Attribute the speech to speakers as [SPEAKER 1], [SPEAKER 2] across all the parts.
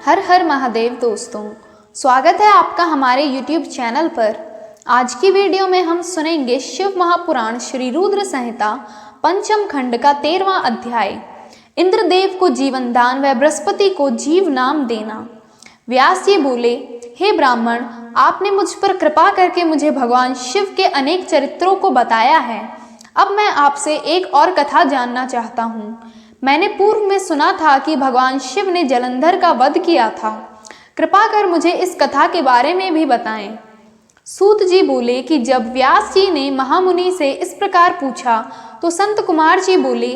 [SPEAKER 1] हर हर महादेव दोस्तों, स्वागत है आपका हमारे YouTube चैनल पर। आज की वीडियो में हम सुनेंगे शिव महापुराण श्री रुद्र संहिता पंचम खंड का 13वां अध्याय, इंद्रदेव को जीवन दान व बृहस्पति को जीव नाम देना। व्यास जी बोले, हे ब्राह्मण, आपने मुझ पर कृपा करके मुझे भगवान शिव के अनेक चरित्रों को बताया है। अब मैं आपसे एक और कथा जानना चाहता हूँ। मैंने पूर्व में सुना था कि भगवान शिव ने जलंधर का वध किया था। कृपा कर मुझे इस कथा के बारे में भी बताएं। सूत जी बोले कि जब व्यास जी ने महामुनि से इस प्रकार पूछा तो संत कुमार जी बोले,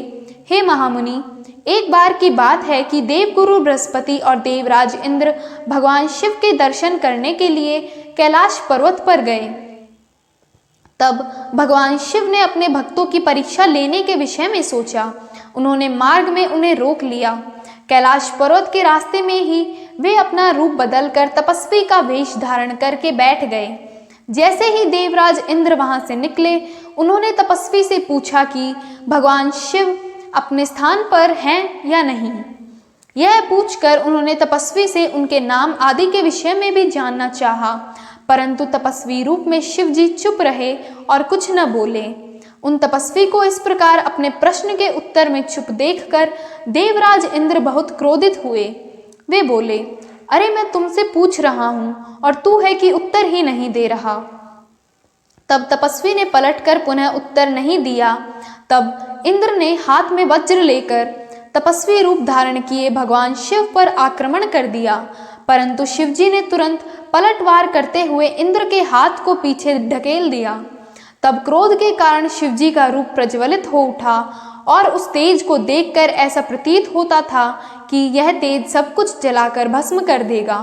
[SPEAKER 1] हे महामुनि, एक बार की बात है कि देवगुरु बृहस्पति और देवराज इंद्र भगवान शिव के दर्शन करने के लिए कैलाश पर्वत पर गए। तब भगवान शिव ने अपने भक्तों की परीक्षा लेने के विषय में सोचा। उन्होंने मार्ग में उन्हें रोक लिया। कैलाश पर्वत के रास्ते में ही वे अपना रूप बदलकर तपस्वी का वेश धारण करके बैठ गए। जैसे ही देवराज इंद्र वहां से निकले, उन्होंने तपस्वी से पूछा कि भगवान शिव अपने स्थान पर हैं या नहीं। यह पूछकर उन्होंने तपस्वी से उनके नाम आदि के विषय में भी जानना चाहा, परंतु तपस्वी रूप में शिव जी चुप रहे और कुछ न बोले। उन तपस्वी को इस प्रकार अपने प्रश्न के उत्तर में चुप देखकर देवराज इंद्र बहुत क्रोधित हुए। वे बोले, अरे मैं तुमसे पूछ रहा हूँ और तू है कि उत्तर ही नहीं दे रहा। तब तपस्वी ने पलटकर पुनः उत्तर नहीं दिया। तब इंद्र ने हाथ में वज्र लेकर तपस्वी रूप धारण किए भगवान शिव पर आक्रमण कर दिया, परंतु शिवजी ने तुरंत पलटवार करते हुए इंद्र के हाथ को पीछे ढकेल दिया। तब क्रोध के कारण शिवजी का रूप प्रज्वलित हो उठा और उस तेज को देखकर ऐसा प्रतीत होता था कि यह तेज सब कुछ जलाकर भस्म कर देगा।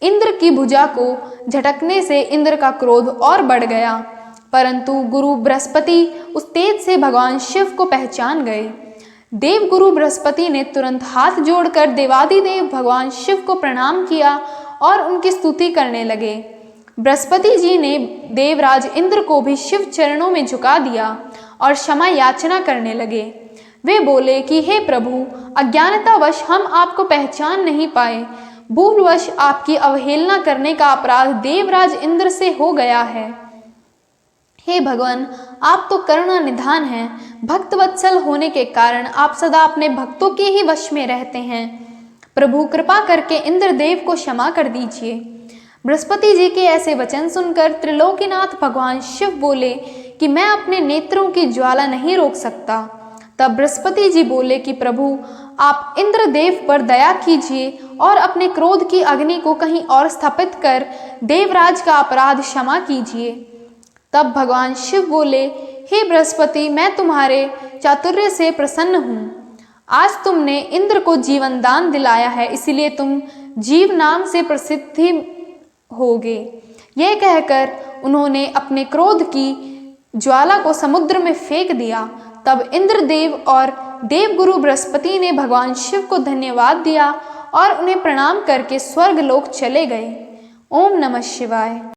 [SPEAKER 1] इंद्र की भुजा को झटकने से इंद्र का क्रोध और बढ़ गया, परंतु गुरु बृहस्पति उस तेज से भगवान शिव को पहचान गए। देवगुरु बृहस्पति ने तुरंत हाथ जोड़कर देवादिदेव भगवान शिव को प्रणाम किया और उनकी स्तुति करने लगे। बृहस्पति जी ने देवराज इंद्र को भी शिव चरणों में झुका दिया और क्षमा याचना करने लगे। वे बोले कि हे प्रभु, अज्ञानतावश हम आपको पहचान नहीं पाए। भूलवश आपकी अवहेलना करने का अपराध देवराज इंद्र से हो गया है। हे भगवान, आप तो करुणा निधान हैं। भक्त वत्सल होने के कारण आप सदा अपने भक्तों के ही वश में रहते हैं। प्रभु, कृपा करके इंद्रदेव को क्षमा कर दीजिए। बृहस्पति जी के ऐसे वचन सुनकर त्रिलोकीनाथ भगवान शिव बोले कि मैं अपने नेत्रों की ज्वाला नहीं रोक सकता। तब बृहस्पति जी बोले कि प्रभु, आप इंद्रदेव पर दया कीजिए और अपने क्रोध की अग्नि को कहीं और स्थापित कर देवराज का अपराध क्षमा कीजिए। तब भगवान शिव बोले, हे बृहस्पति, मैं तुम्हारे चातुर्य से प्रसन्न हूँ। आज तुमने इंद्र को जीवन दान दिलाया है, इसलिए तुम जीव नाम से प्रसिद्धि होगे। यह कहकर उन्होंने अपने क्रोध की ज्वाला को समुद्र में फेंक दिया। तब इंद्रदेव और देवगुरु बृहस्पति ने भगवान शिव को धन्यवाद दिया और उन्हें प्रणाम करके स्वर्ग लोक चले गए। ओम नमः शिवाय।